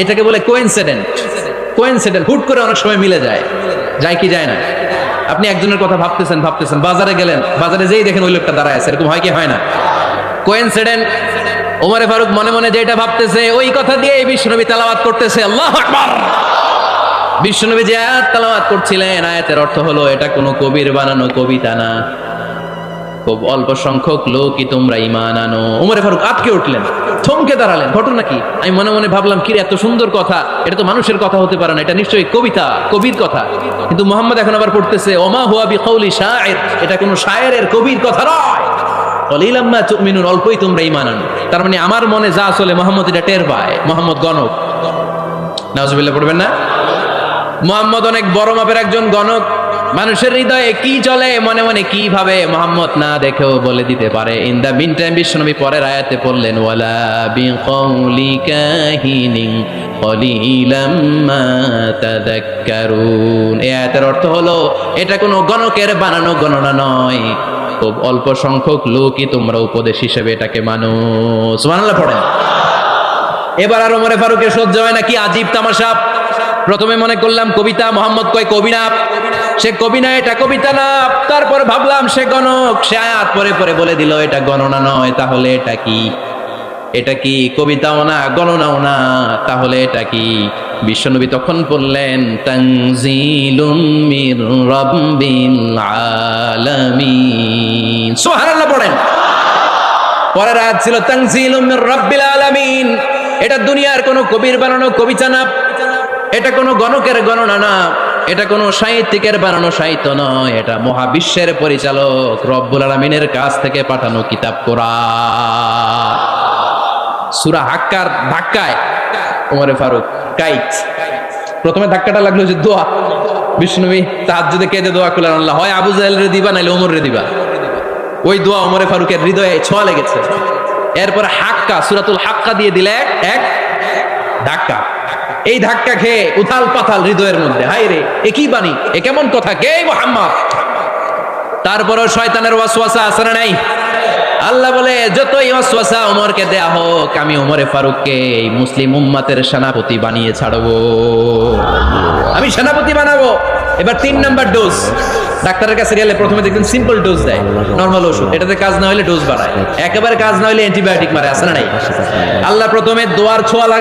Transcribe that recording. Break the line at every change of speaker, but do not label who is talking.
এটাকে বলে coincident. Coincident হুট করে অনেক সময় মিলে যায়, যায় কি যায় না? আপনি একজনের কথা ভাবতেছেন ভাবতেছেন, বাজারে গেলেন, বাজারে যেই দেখেন ওই লোকটা দাঁড়ায় আছে, এরকম হয় কি হয় না? কোইন্সিডেন্ট। ওমরে ফারুক মনে মনে যেটা ভাবতেছে ওই কথা দিয়ে বিশ্বনবী তেলাওয়াত করতেছে, আল্লাহু আকবার। বিশ্বনবী যে আয়াত তেলাওয়াত করছিলেন, আয়াতের অর্থ হলো এটা কোনো কবির বানানো কবিতা না, খুব অল্প সংখ্যক লোকই তোমরা ঈমান আনো। ওমরে ফারুক আটকে উঠলেন, থমকে দাঁড়ালেন। ঘটনা কি? আমি মনে মনে ভাবলাম, কি রে, এত সুন্দর কথা, এটা তো মানুষের কথা হতে পারে না, এটা নিশ্চয়ই কবিতা, কবির কথা। কিন্তু মুহাম্মদ এখন আবার পড়তেছে ওমা হুয়া বিকাউলি শায়ের, এটা কোনো শায়েরের কবির কথা নয়। কলিলাম মা তুমিনুন, অল্পই তোমরা ঈমান আনো। তার মানে আমার মনে যা চলে মুহাম্মদ এটা টের পায়। মুহাম্মদ গণক, নাউজুবিল্লাহ পড়বেন না? মুহাম্মদ অনেক বড় মাপের একজন গণক। মানুষের হৃদয়ে কি চলে, মনে মনে কি ভাবে, মুহাম্মদ না দেখেও বলে দিতে পারে। ইন দা মিন টাইম বিশ্বনবী পরের আয়াতে পড়লেন ওয়ালা বিকাউলি কাহিনিন কলিলাম মা তাযাক্কারুন। এই আয়াতের অর্থ হলো এটা কোনো গণকের বানানো গণনা নয়, খুব অল্প সংখ্যক লোকই তোমরা উপদেশ হিসেবে এটাকে মানো। সুবহানাল্লাহ পড়েন। এবার আর ওমরে ফারুকের সহ্য হয় না, কি আজীব তামাশা। প্রথমে মনে করলাম কবিতা, মোহাম্মদ কয় কবি না, সে কবি না, এটা কবিতা না। তারপর ভাবলাম সে গণক, সে আয়াত পরে পরে বলে দিল এটা গণনা নয়, তাহলে এটা কি? এটা কি কবিতাও না, গণনাও না, তাহলে এটা কি? বিশ্বনবী তখন বললেন তানজিলুম মির রাব্বিল আলামিন। সুবহানাল্লাহ পড়েন। পরের আয়াত ছিল তানজিলুম মির রাব্বিল আলামিন। এটা দুনিয়ার কোনো কবির বানানো কবিতা না, এটা কোনো গণকের গণনা না, এটা কোনো সাহিত্যিকের বানানো সাহিত্য নয়, এটা মহাবিশ্বের পরিচালক রব্বুল আলামিনের কাছ থেকে পাঠানো কিতাব কোরআন। সূরা হাক্কার ধাক্কায় ওমরে ফারুক কাইত। প্রথমে ধাক্কাটা লাগলো যে দোয়া। বিষ্ণুবী তাহাজ্জুদে কেঁদে দোয়া করলেন, আল্লাহ হয় আবু জাহেলরে দিবা নাইলে ওমরে দিবা। ওই দোয়া ওমরে ফারুকের হৃদয়ে ছোঁয়া লেগেছে। এরপরে হাক্কা, সূরাতুল হাক্কা দিয়ে দিলে এক ধাক্কা। এই ধাক্কা খেয়ে উথাল পাথাল হৃদয়ের মধ্যে, হায় রে, এ কি বাণী, এ কেমন কথা, কে মুহাম্মদ? তারপরও শয়তানের ওয়াসওয়াসা আছে না নাই? আল্লাহ বলে যতই ওয়াসওয়াসা ওমরকে দেয়া হোক, আমি ওমরে ফারুককে এই মুসলিম উম্মতের সেনাপতি বানিয়ে ছাড়বো, আমি সেনাপতি বানাবো। এবার 3 নাম্বার ডোজ। ডাক্তারের কাছে গেলে প্রথমে দেখবেন সিম্পল ডোজ দেয়, নরমাল ওষুধ, এটাতে কাজ না হলে ডোজ বাড়ায়, একেবারে কাজ না হলে অ্যান্টিবায়োটিক মারে, আছে না নাই? আল্লাহ প্রথমে দোয়ার ছোঁয়া লাগে।